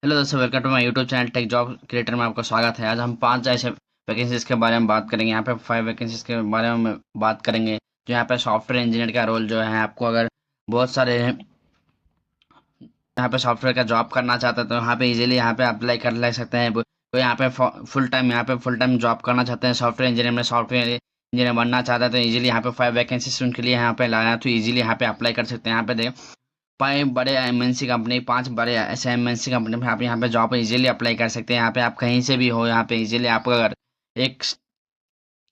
Hello दोस्तों, welcome to my YouTube channel Tech Job Creator में आपका स्वागत है। आज हम 5 ऐसे वैकेंसीज के बारे में बात करेंगे। यहाँ पे 5 वैकेंसीज के बारे में बात करेंगे जो यहाँ पे सॉफ्टवेयर इंजीनियर का रोल जो है। आपको अगर बहुत सारे यहाँ पे सॉफ्टवेयर का जॉब करना चाहते हैं तो यहाँ पे इजीली यहाँ पे अप्लाई कर ले सकते हैं। कोई यहाँ पे फुल टाइम जॉब करना चाहते हैं सॉफ्टवेयर इंजीनियर में, सॉफ्टवेयर इंजीनियर बनना चाहते हैं तो इजीली यहाँ पे 5 वैकेंसीज उनके लिए यहाँ पे लाया तो इजीली यहाँ पे अप्लाई कर सकते हैं। यहाँ पे देख 5 बड़े एमएनसी कंपनी, 5 बड़े ऐसे एमएनसी कंपनी में आप यहाँ पे जॉब इजीली अप्लाई कर सकते हैं। यहाँ पे आप कहीं से भी हो, यहाँ पे इजीली आप अगर एक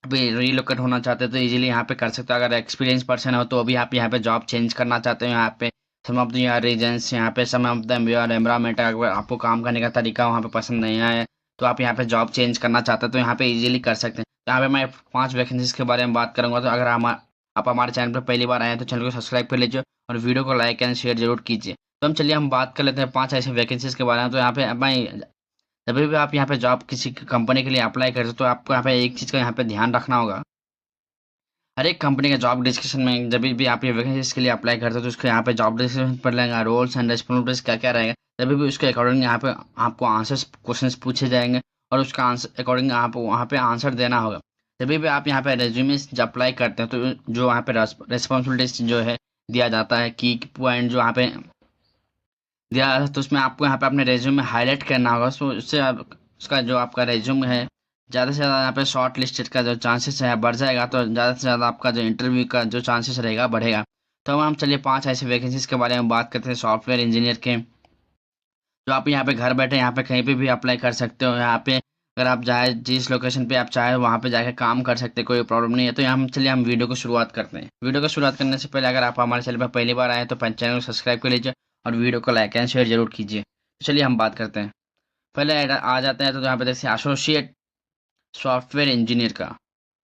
भी रीलोकेट होना चाहते हो तो इजीली यहाँ पे कर सकते हो। अगर एक्सपीरियंस पर्सन हो तो भी आप यहाँ पे जॉब चेंज करना चाहते हो, यहाँ पे सम ऑफ द योर रीजन्स, यहाँ पे सम ऑफ द योर एनवायरमेंट, अगर आपको काम करने का तरीका वहाँ पे पसंद नहीं आया तो आप यहाँ पे जॉब चेंज करना चाहते हो तो यहाँ पे इजीली कर सकते हैं। तो यहाँ पे मैं 5 वैकेंसीज के बारे में बात करूंगा। तो अगर आप हमारे चैनल पर पहली बार आए हैं तो चैनल को सब्सक्राइब कर लीजिए और वीडियो को लाइक एंड शेयर जरूर कीजिए। तो हम बात कर लेते हैं 5 ऐसे वैकेंसीज के बारे में। तो यहाँ पे मैं जब भी आप यहाँ पे जॉब किसी कंपनी के लिए अप्लाई करते हो तो आपको यहाँ पे एक चीज़ का यहाँ पे ध्यान रखना होगा। हर एक कंपनी के जॉब डिस्क्रिप्शन में जब भी आप ये वैकेंसीज के लिए अप्लाई करते हो तो उसके यहाँ पे जॉब डिस्क्रिप्शन पर लेंगे, रोल्स एंड रिस्पॉन्सिबिलिटीज क्या क्या रहेगा, तभी भी उसके अकॉर्डिंग यहाँ पे आपको आंसर्स क्वेश्चंस पूछे जाएंगे और उसका आंसर अकॉर्डिंग आपको वहाँ पे आंसर देना होगा। जब भी आप यहाँ पे रेज्यूमे जब अप्लाई करते हैं तो जो यहाँ पे रिस्पॉन्सिबिलिटीज जो है दिया जाता है, की पॉइंट जो यहाँ पे दिया है, तो उसमें आपको यहाँ पे अपने रेज्यूमे में हाईलाइट करना होगा। सो उससे उसका जो आपका रेज्यूमे है ज़्यादा से ज़्यादा यहाँ पे शॉर्ट लिस्टेड का जो चांसेस है बढ़ जाएगा, तो ज़्यादा से ज़्यादा आपका जो इंटरव्यू का जो चांसेस रहेगा बढ़ेगा। तो अब हम चलिए 5 ऐसे वैकेंसीज के बारे में बात करते हैं सॉफ्टवेयर इंजीनियर के, जो आप यहाँ पे घर बैठे यहाँ पे कहीं पे भी अप्लाई कर सकते हो। यहाँ पे अगर आप चाहे जिस लोकेशन पे आप चाहे वहाँ पे जाकर काम कर सकते हैं, कोई प्रॉब्लम नहीं है। तो हम वीडियो को शुरुआत करते हैं। वीडियो को शुरुआत करने से पहले अगर आप हमारे चैनल पर पहली बार आए तो चैनल को सब्सक्राइब कर लीजिए और वीडियो को लाइक एंड शेयर जरूर कीजिए। तो चलिए हम बात करते हैं। पहले आ जाते हैं तो यहाँ पे देखते हैं एसोसिएट सॉफ्टवेयर इंजीनियर का।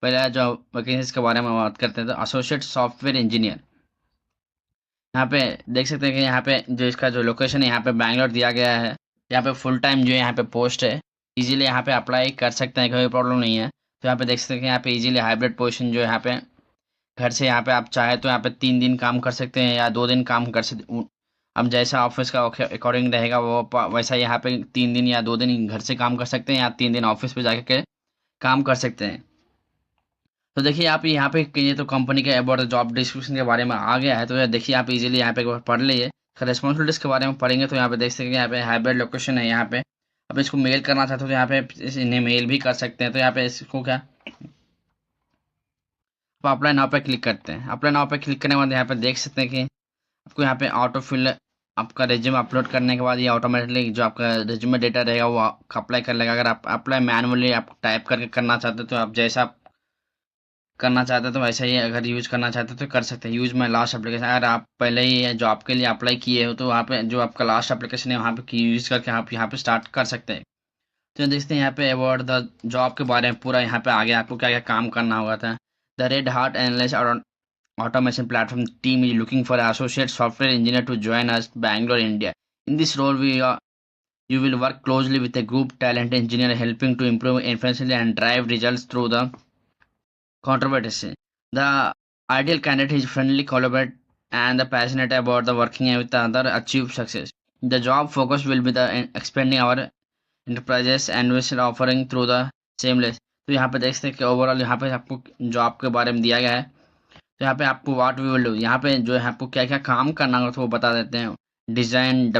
पहले जो वैकेंसीज के बारे में बात करते हैं तो एसोसिएट सॉफ्टवेयर इंजीनियर, यहाँ पे देख सकते हैं कि यहाँ पे जो इसका जो लोकेशन है यहाँ पे बैंगलोर दिया गया है। यहाँ पे फुल टाइम जो यहाँ पे पोस्ट है, इजीली यहाँ पे अप्लाई कर सकते हैं, कोई प्रॉब्लम नहीं है। तो यहाँ पे देख सकते हैं कि यहाँ पे इजीली हाइब्रिड पोजीशन जो है यहाँ पे घर से यहाँ पे आप चाहे तो यहाँ पे 3 दिन काम कर सकते हैं या 2 दिन काम कर सकते। अब जैसा ऑफिस का अकॉर्डिंग रहेगा वो वैसा यहाँ पे 3 दिन या 2 दिन घर से काम कर सकते हैं या 3 दिन ऑफिस पे जाके के काम कर सकते हैं। तो देखिए आप यहाँ पे ये तो कंपनी के अबाउट जॉब डिस्क्रिप्शन के बारे में आ गया है। तो ये देखिए आप इजीली यहाँ पे एक बार पढ़ लीजिए। रिस्पॉन्सिबिलिटीज के बारे में पढ़ेंगे तो यहाँ पे देख सकते हैं यहाँ पे हाइब्रिड लोकेशन है। यहाँ पे अब इसको मेल करना चाहते हो तो यहाँ पे इन्हें मेल भी कर सकते हैं। तो यहाँ पे इसको क्या आप अप्लाई नाउ पे क्लिक करते हैं। अप्लाई नाउ पे क्लिक करने के बाद यहाँ पे देख सकते हैं कि आपको यहाँ पे ऑटो फिल आपका रेज्यूमे अपलोड करने के बाद ये ऑटोमेटिकली जो आपका रेज्यूमे डेटा रहेगा वो अप्लाई कर लेगा। अगर आप अप्लाई मैनुअली आप टाइप करके करना चाहते हो तो आप जैसा करना चाहते हो तो वैसे ही अगर यूज करना चाहते हो तो कर सकते हैं। यूज में लास्ट एप्लीकेशन, अगर आप पहले ही जॉब के लिए अप्लाई किए हो तो वहाँ पे जो आपका लास्ट एप्लीकेशन है वहाँ पे यूज करके आप यहाँ पे स्टार्ट कर सकते हैं। तो देखते हैं यहाँ पे अबाउट द जॉब के बारे में पूरा यहाँ पे आगे आपको क्या क्या काम करना होगा था। द रेड हार्ट एनालिस्ट और automation platform team is looking for an associate software engineer to join us Bangalore, India. In this role, you will work closely with a group talent engineer helping to improve efficiency and drive results through the controversy. The ideal candidate is friendly, collaborative, and the passionate about the working with the other achieve success. The job focus will be the expanding our enterprises and we offering through the seamless. तो यहाँ पे देख सकते हैं कि overall यहाँ पे आपको जॉब के बारे में दिया गया है। तो यहाँ पे आपको व्हाट वी विल डू, यहाँ पे जो है आपको क्या क्या काम करना होगा तो वो बता देते हैं। Design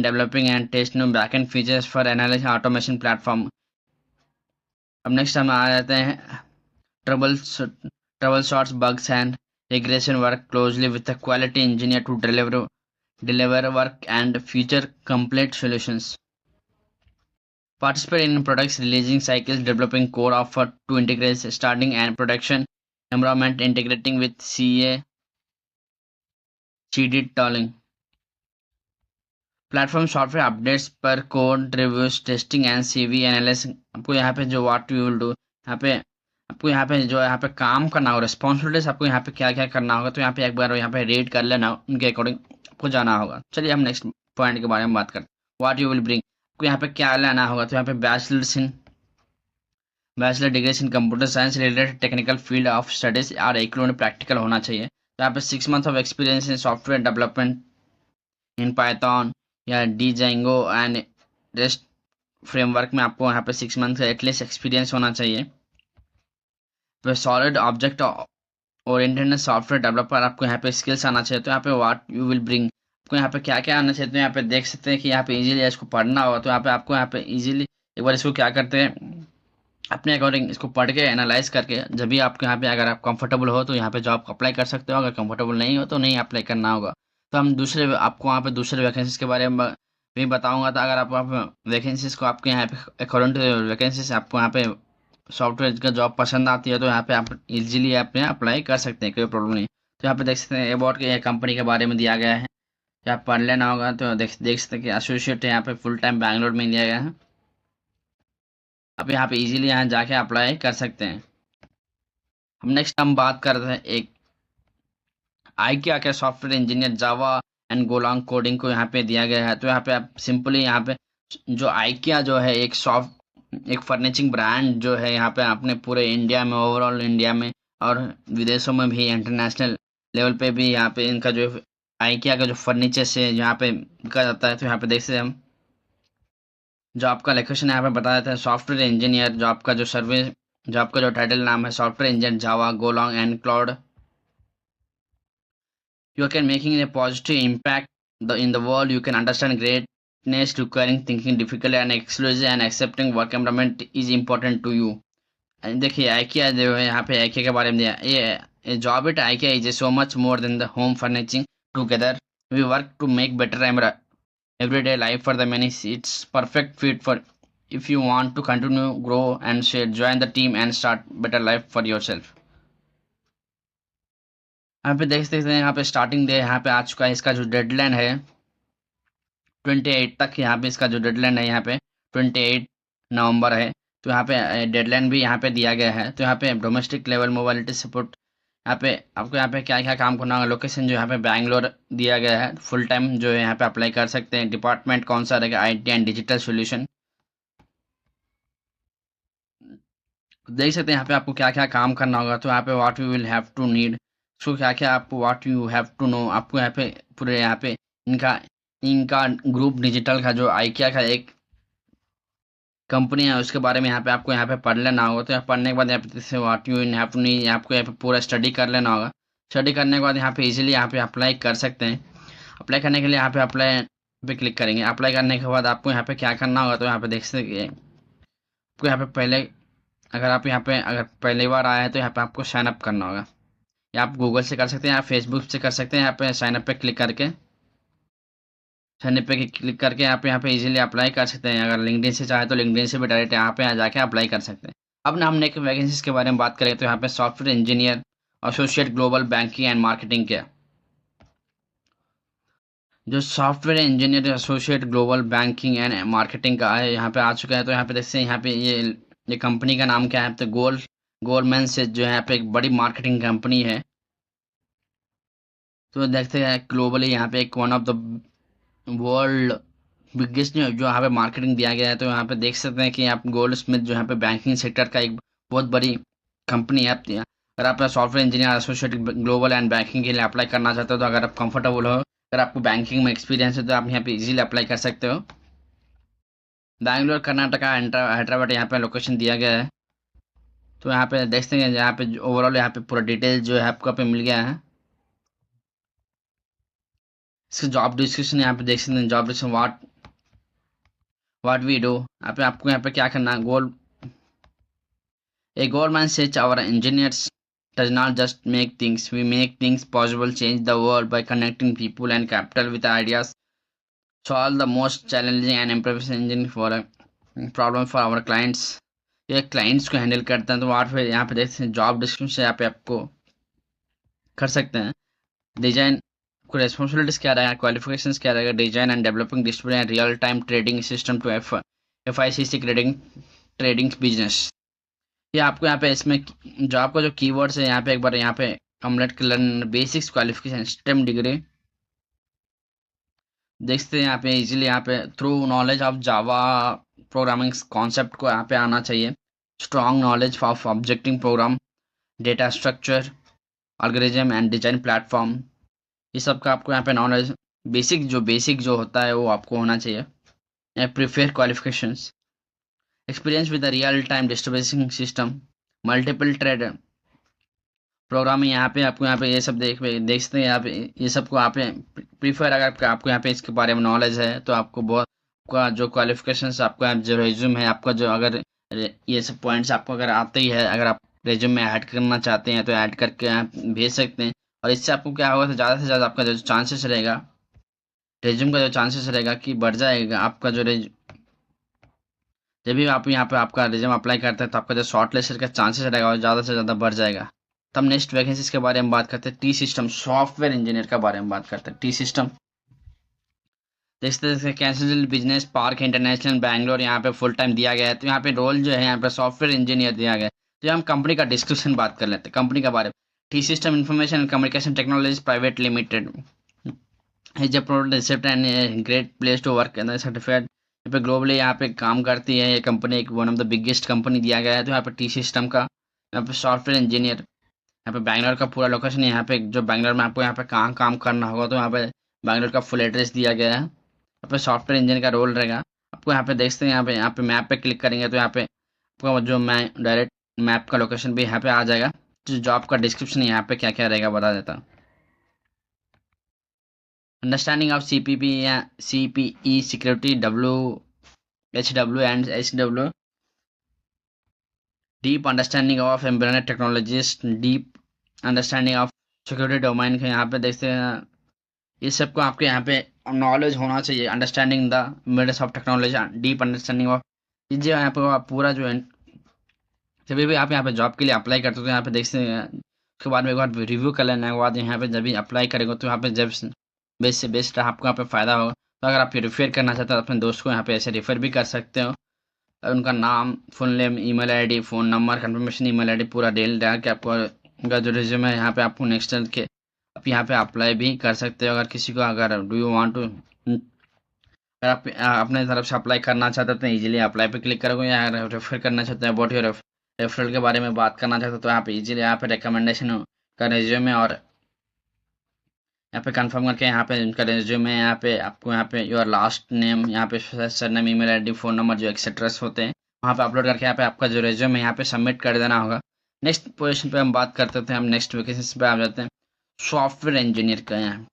developing and test new backend features for analysis automation platform. अब नेक्स्ट हम आ जाते हैं troubleshoots bugs and regression work closely with the quality engineer to deliver work and feature complete solutions. Participate in products releasing cycles, developing core offer to integrate starting and production environment, integrating with CD tooling. Platform software updates per code reviews, testing and CV analysis. आपको यहाँ पे जो what you will do, यहाँ पे आपको यहाँ पे जो यहाँ पे काम करना होगा, रिस्पॉन्सिबिलिटीज आपको यहाँ पे क्या क्या करना होगा तो यहाँ पे एक बार यहाँ पे रेड कर लेना, उनके अकॉर्डिंग आपको जाना होगा। चलिए हम नेक्स्ट पॉइंट के बारे में बात करते हैं। व्हाट यू विल ब्रिंग, आपको यहाँ पे क्या लाना होगा तो यहाँ पे bachelor degree in computer science related technical field of studies और एक प्रैक्टिकल होना चाहिए। तो यहाँ पे 6 months of experience in software development in Python या Django and rest framework में आपको यहाँ पे 6 मंथ का एटलीस्ट एक्सपीरियंस होना चाहिए। तो solid object oriented software developer आपको यहाँ पे स्किल्स आना चाहिए। तो यहाँ पे व्हाट यू विल ब्रिंग, आपको यहाँ पे क्या क्या आना चाहिए। तो यहाँ पे देख सकते हैं कि यहाँ पे इजीली इसको पढ़ना होगा। तो यहाँ पे आपको यहाँ पे इजीली एक बार इसको क्या करते हैं, अपने अकॉर्डिंग इसको पढ़ के एनालाइज करके, जब भी आपको यहाँ पे अगर आप कंफर्टेबल हो तो यहाँ पे जॉब अप्लाई कर सकते हो, अगर कंफर्टेबल नहीं हो तो नहीं अप्लाई करना होगा। तो हम दूसरे आपको वहाँ पे दूसरे वैकेंसीज के बारे में भी बताऊंगा। तो अगर आप वैकेंसीज को आपके यहाँ पे अकॉर्डिंग टू वैकेंसीज आपको यहाँ पे सॉफ्टवेयर का जॉब पसंद आती है तो यहाँ पे आप इजीली आप यहाँ अप्लाई कर सकते हैं, कोई प्रॉब्लम नहीं। तो यहाँ पे देख सकते हैं अबाउट के कंपनी के बारे में दिया गया है, यहाँ पढ़ लेना होगा। तो देख सकते हैं कि एसोसिएट यहाँ पे फुल टाइम बैंगलोर में दिया गया है। आप यहाँ पे इजीली यहाँ जाके अप्लाई कर सकते हैं। हम बात कर रहे हैं एक आइकिया के software engineer Java and Golang coding को यहाँ पे दिया गया है। तो यहाँ पे आप सिंपली यहाँ पे जो आइकिया जो है एक फर्नीचिंग ब्रांड जो है यहाँ पे अपने पूरे इंडिया में, ओवरऑल इंडिया में और विदेशों में भी, इंटरनेशनल लेवल पे भी यहाँ पे इनका जो आइकिया का जो फर्नीचर से यहाँ पे बिका जाता है। तो यहाँ पे देख सकते हैं हम जॉब का लोकेशन यहाँ पे बता देते हैं, सॉफ्टवेयर इंजीनियर। जॉब का जो टाइटल नाम है software engineer Java Golang and cloud. You can making a positive impact in the world. You can understand greatness requiring thinking difficult and exclusive and accepting work environment is important to you. देखिए IKEA जो है यहाँ पे IKEA के बारे में दिया, ये job it IKEA is so much more than the home furnishing. Together we work to make better everyday life for the many. It's perfect fit for if you want to continue grow and share, join the team and start better life for yourself. यहाँ पे देख सकते हैं यहाँ पे starting day यहाँ पे आ चुका है। इसका जो डेडलाइन है 28 तक, यहाँ पे इसका जो डेडलाइन है यहाँ पे 28 नवंबर है। तो यहाँ पे डेडलाइन भी यहाँ पे दिया गया है। तो यहाँ पे डोमेस्टिक लेवल मोबाइलिटी सपोर्ट, यहाँ पे आपको यहाँ पे क्या क्या काम करना होगा। लोकेशन जो यहाँ पे बैंगलोर दिया गया है, फुल टाइम जो है यहाँ पे अप्लाई कर सकते हैं। डिपार्टमेंट कौन सा रहेगा, IT एंड डिजिटल सोल्यूशन। देख सकते हैं यहाँ पे आपको क्या क्या काम करना होगा। तो यहाँ पे what you will have to need, so क्या क्या आपको what you have to know, आपको यहाँ पे पूरे यहाँ पे इनका इनका ग्रुप डिजिटल का जो आइकिया का एक कंपनी है उसके बारे में यहाँ पे आपको यहाँ पे पढ़ लेना होगा। तो यहाँ पढ़ने के बाद यहाँ पे what you have to need आपको यहाँ पे पूरा स्टडी कर लेना होगा। स्टडी करने के बाद यहाँ पे इजीली यहाँ पे अप्लाई कर सकते हैं। अप्लाई करने के लिए यहाँ पे अप्लाई पे क्लिक करेंगे। अप्लाई करने के बाद आपको यहाँ पे क्या करना होगा। तो यहाँ पे देख सकते आपको यहाँ पे पहले अगर पहली बार आया है तो यहाँ पे आपको साइन अप करना होगा। या आप गूगल से कर सकते हैं या फेसबुक से कर सकते हैं। यहाँ पे साइन अप पे क्लिक करके यहाँ पे इजीली अप्लाई कर सकते हैं। अगर लिंक्डइन से चाहे तो लिंक्डइन से भी डायरेक्ट यहाँ पे जाके अप्लाई कर सकते हैं। अब ना हमने एक वैकेंसीज के बारे में बात करें तो यहाँ पे software engineer associate global banking and marketing के जो software engineer associate global banking and marketing का है यहाँ पे आ चुका है। तो यहाँ पे देखते हैं यहाँ पे ये कंपनी का नाम क्या है। तो गोल्डमैन से जो है यहाँ पे एक बड़ी मार्केटिंग कंपनी है। तो देखते हैं ग्लोबली यहाँ पे एक one of the world biggest जो यहाँ पे मार्केटिंग दिया गया है। तो यहाँ पे देख सकते हैं कि आप गोल्ड स्मिथ जो यहाँ पे बैंकिंग सेक्टर का एक बहुत बड़ी कंपनी है। अगर आप software engineer associate global and banking के लिए अप्लाई करना चाहते हो, तो अगर आप कंफर्टेबल हो, अगर आपको बैंकिंग में एक्सपीरियंस है तो आप यहाँ पे इजीली अप्लाई कर सकते हो। बैंगलोर कर्नाटका हैदराबाद यहाँ पे लोकेशन दिया गया है। तो यहाँ पे देखते हैं यहाँ पे ओवरऑल यहाँ पे पूरा डिटेल जो है आपको पे मिल गया है। इसका जॉब डिस्क्रिप्शन यहाँ पे देख सकते हैं। Job description what we do, आपको यहाँ पे क्या करना है। Goldman says our engineers does not just make things, we make things possible, change the world by connecting people and capital with ideas, solve the most challenging and impressive engine for a problem for our clients। ये clients को handle करते हैं। तो वाट फिर यहाँ पे देखते हैं जॉब डिस्क्रिप्शन से यहाँ पे आपको कर सकते हैं। डिजाइन को रेस्पॉन्सिबिलिटीज क्या रहेगा, क्वालिफिकेशंस क्या रहेगा। Design and developing display and real time trading system to FICC trading business. ये आपको यहाँ पे इसमें जॉब का जो कीवर्ड्स है यहाँ पे एक बार यहाँ पे कंप्लीट कर लेना। बेसिक्स क्वालिफिकेशन स्टेम डिग्री देखते हैं यहाँ पे इजीली यहाँ पे through knowledge of Java programming concept को यहाँ पे आना चाहिए। Strong knowledge of objecting program, data structure, algorithm and design platform, ये सब का आपको यहाँ पे नॉलेज बेसिक जो होता है वो आपको होना चाहिए। Prepare qualifications, experience with the real time distribution system, multiple trade programming, यहाँ पे आपको यहाँ पे ये सब देख सकते हैं। यहाँ पे ये सब को आप प्रीफर, अगर आपको यहाँ पे इसके बारे में नॉलेज है तो आपको बहुत आपका जो क्वालिफिकेशंस, आपका जो रेज्यूम है, आपका जो अगर ये सब पॉइंट्स आपको अगर आते ही है, अगर आप रेज्यूम में ऐड करना चाहते हैं तो ऐड करके आप भेज सकते हैं। और इससे आपको क्या होगा, तो ज़्यादा से ज़्यादा आपका जो चांसेस रहेगा, रेज्यूम का जो चांसेस रहेगा कि बढ़ जाएगा आपका जो जब भी आप यहाँ पे आपका रिज्यूम अप्लाई करते हैं तो आपका जो शॉर्ट लिस्ट का चांसेस रहेगा वो ज़्यादा से ज़्यादा बढ़ जाएगा। तब नेक्स्ट वैकेंसीज के बारे में बात करते हैं। टी सिस्टम, सॉफ्टवेयर इंजीनियर के बारे में बात करते हैं। टी सिस्टम देखते cancel business park international Bangalore, यहाँ पे फुल टाइम दिया गया है। तो यहाँ पे रोल जो है यहाँ पे सॉफ्टवेयर इंजीनियर दिया गया है। तो हम कंपनी का डिस्क्रिप्शन बात कर लेते हैं कंपनी के बारे में। T system information and communication technologies private limited is a product received and a great place to work and certified. यहाँ पे ग्लोबली यहाँ पे काम करती है ये कंपनी, एक one of the biggest company दिया गया है। तो यहाँ पे टी सिस्टम का यहाँ पे सॉफ्टवेयर इंजीनियर, यहाँ पे बैंगलोर का पूरा लोकेशन है। यहाँ पे जो बैंगलोर में आपको यहाँ पे कहाँ काम करना होगा, तो यहाँ पे बैंगलोर का फुल एड्रेस दिया गया है। यहाँ पे सॉफ्टवेयर इंजीनियर का रोल रहेगा। आपको यहाँ पे देख सकते हैं, यहाँ पे मैप पे क्लिक करेंगे तो यहाँ पे आपको जो मैं डायरेक्ट मैप का लोकेशन भी यहाँ पे आ जाएगा। जो जॉब का डिस्क्रिप्शन यहाँ पे क्या क्या रहेगा बता देता हूँ। अंडरस्टैंडिंग ऑफ CPP या CPE security, WHW and SW, deep understanding of embedded technologies, deep understanding of security domain के यहाँ पे देखते हैं। ये सबको आपके यहाँ पे नॉलेज होना चाहिए। Understanding the embedded of technology, deep understanding of, जो यहाँ पे आप पूरा जो है जब भी आप यहाँ पे जॉब के लिए अप्लाई करते हो तो यहाँ पे देखते हैं। उसके बाद में एक बार रिव्यू कर लेने के बाद यहाँ पे जब भी अप्लाई करेंगे तो यहाँ पे जब बेस्ट से बेस्ट आपको यहाँ पे फ़ायदा होगा। तो अगर आप रेफर करना चाहते हो अपने दोस्त को, यहाँ पे ऐसे रेफर भी कर सकते हो। और उनका नाम, full name, email ID, phone number, confirmation email ID पूरा डिटेल डाल के आपको उनका जो रिज्यूम है यहाँ पे आपको नेक्स्ट के आप यहाँ पे अप्लाई भी कर सकते हो। अगर किसी को अगर डू यू वांट टू, अगर आप अपने तरफ से अप्लाई करना चाहते हैं तो इजीली अप्लाई पे क्लिक करोगे। या अगर रेफर करना चाहते हैं, अबाउट योर रेफरल के बारे में बात करना चाहते हो तो यहाँ पे इजीली यहाँ पे रिकमेंडेशन का रिज्यूमे और यहाँ पे कंफर्म करके यहाँ पे उनका रिज्यूमे, यहाँ पे आपको यहाँ पे योर लास्ट नेम, यहाँ पे surname, email ID, phone number जो एक्सेट्रास होते हैं वहाँ पे अपलोड करके यहाँ पे आपका जो रिज्यूमे यहाँ पे सबमिट कर देना होगा। नेक्स्ट पोजीशन पे हम बात करते थे, हम नेक्स्ट वैकेंसी पे आ जाते हैं। सॉफ्टवेयर इंजीनियर का यहाँ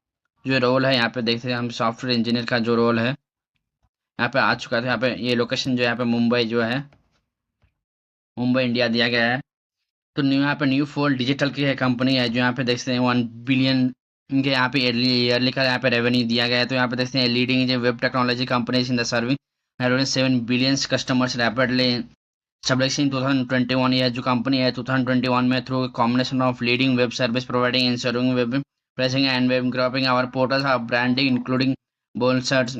जो रोल है, यहाँ पे देखते हैं हम सॉफ्टवेयर इंजीनियर का जो रोल है यहाँ पे आ चुका था। यहाँ पे ये लोकेशन जो यहाँ पे मुंबई जो है, मुंबई इंडिया दिया गया है। तो यहाँ पे न्यू फोल्ड डिजिटल की है कंपनी है, जो यहाँ पे देखते हैं 1 बिलियन के यहाँ पे ईयरली का यहाँ पे रेवेन्यू दिया गया है। तो यहाँ पे देखते हैं leading web technology companies in the serving 7 billion customers rapidly establishing 2021। यह जो कंपनी है 2021 में through combination of leading web service providing in serving web pressing and web graphing our portals of branding including बोलसर्ट्स,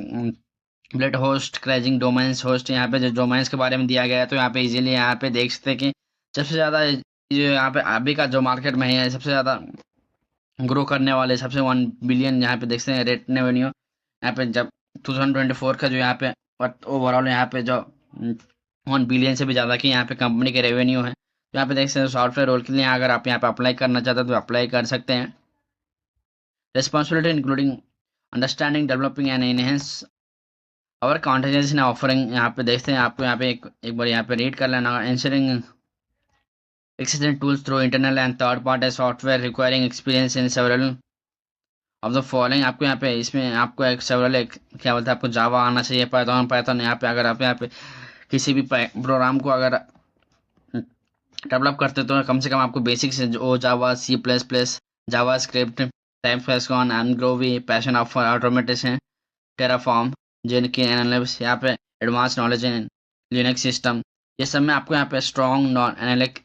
Bluehost, Crazy Domains host. यहाँ पे जो domains के बारे में दिया गया है तो यहाँ पे इजीली यहाँ पे देख सकते हैं कि सबसे ज़्यादा जो यहाँ पे अभी का जो मार्केट में है सबसे ज़्यादा ग्रो करने वाले सबसे 1 बिलियन यहाँ पे देखते हैं रेट रेवेन्यू। यहाँ पे जब 2024 का जो यहाँ पे ओवरऑल यहाँ पे जो 1 बिलियन से भी ज़्यादा की यहाँ पे कंपनी के रेवेन्यू है। तो यहाँ पे देख सकते हैं सॉफ्टवेयर रोल के लिए अगर आप यहाँ पे अप्लाई करना चाहते हैं तो अप्लाई कर सकते हैं। Responsibility including understanding, developing and enhance और कॉन्टेजेंस इन ऑफरिंग। यहाँ पे देखते हैं आपको यहाँ पे एक बार यहाँ पे रीड कर लेना। Ensuring existing tools through internal and third party software requiring experience in several of the following। आपको यहाँ पे इसमें आपको एक सेवरल क्या बोलते हैं, आपको जावा आना चाहिए, पाइथन यहाँ पे अगर आप यहाँ पे किसी भी प्रोग्राम को अगर डेवलप करते तो कम से कम आपको बेसिक से जो Java, C++, JavaScript, TypeScript, and Groovy, passion of automation, Terraform, जिनकी एनालिसिस, यहाँ पे advance knowledge in Linux system, ये सब में आपको यहाँ पे स्ट्रॉन्ग नॉन एनालिक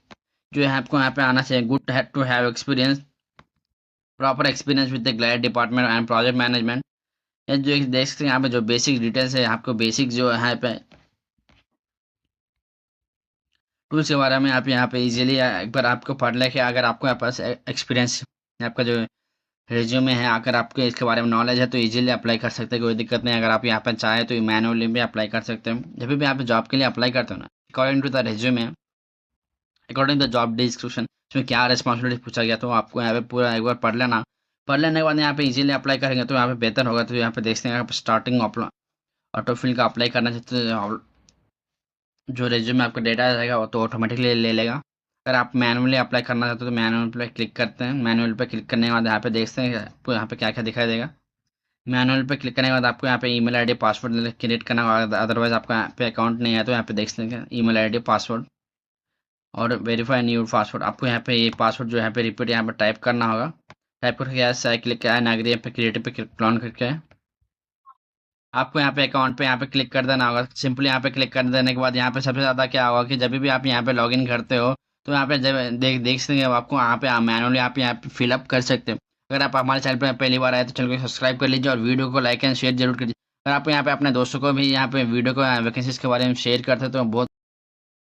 जो है आपको यहाँ पे आना चाहिए। Good to have experience, proper experience with the grade department and project management. ये जो देख सकते हैं यहाँ पे जो बेसिक डिटेल्स है, आपको बेसिक जो है यहाँ पे टूल्स के बारे में आप यहाँ पे इजीली एक बार आपको पढ़ लेके अगर आपको यहाँ पास एक्सपीरियंस, आपका जो रिज्यूमे है अगर आपको इसके बारे में नॉलेज है तो इजीली अप्लाई कर सकते हैं, कोई दिक्कत नहीं। अगर आप यहाँ पे चाहे तो मैनुअली भी अप्लाई कर सकते हैं। जब भी आप जॉब के लिए अप्लाई करते हो ना, according to the resume, according to the job description, इसमें क्या रिस्पॉन्सिबिलिटी पूछा गया तो आपको यहाँ पे पूरा एक बार पढ़ लेना। पढ़ लेने के बाद यहाँ पे इजीली अप्लाई करेंगे तो यहाँ पे बेहतर होगा। तो यहाँ पे देखते हैं यहाँ पे स्टार्टिंग ऑटो फिल का अप्लाई करना चाहते हैं, जो रेज्यूमे आपका डेटा रहेगा वो तो ऑटोमेटिकली ले लेगा। अगर आप मैनुअली अप्लाई करना चाहते हो तो मैनुअल पे क्लिक करते हैं। मैनुअल पे क्लिक करने के बाद यहाँ पे देखते हैं आपको यहाँ पे क्या क्या दिखाई देगा। मैनुअल पे क्लिक करने के बाद आपको यहाँ पे ईमेल आईडी पासवर्ड क्रिएट करना होगा, अदरवाइज आपका यहाँ पे अकाउंट नहीं है तो यहाँ पे देख सकते हैं ईमेल आईडी पासवर्ड और वेरीफाई न्यू पासवर्ड। आपको यहाँ पे ये पासवर्ड जो यहाँ पे रिपीट यहाँ पे टाइप करना होगा। टाइप करके यहाँ क्लिक किया है नागरिक पे क्रिएटिव पे क्लोन करके आपको यहाँ पे अकाउंट पे यहाँ पे क्लिक कर देना होगा। सिंपली यहाँ पे क्लिक कर देने के बाद यहाँ पे सबसे ज़्यादा क्या होगा कि जब भी आप यहाँ पे लॉगिन करते हो तो यहाँ पे जब देख सकते हो आपको यहाँ पे मैनुअली आप यहाँ पे फिलअप कर सकते हो। अगर आप हमारे चैनल पे पहली बार आए तो चैनल को सब्सक्राइब कर लीजिए और वीडियो को लाइक एंड शेयर जरूर कीजिए। अगर आप यहाँ पे अपने दोस्तों को भी यहाँ पे वीडियो को वैकेंसीज के बारे में शेयर करते हो तो बहुत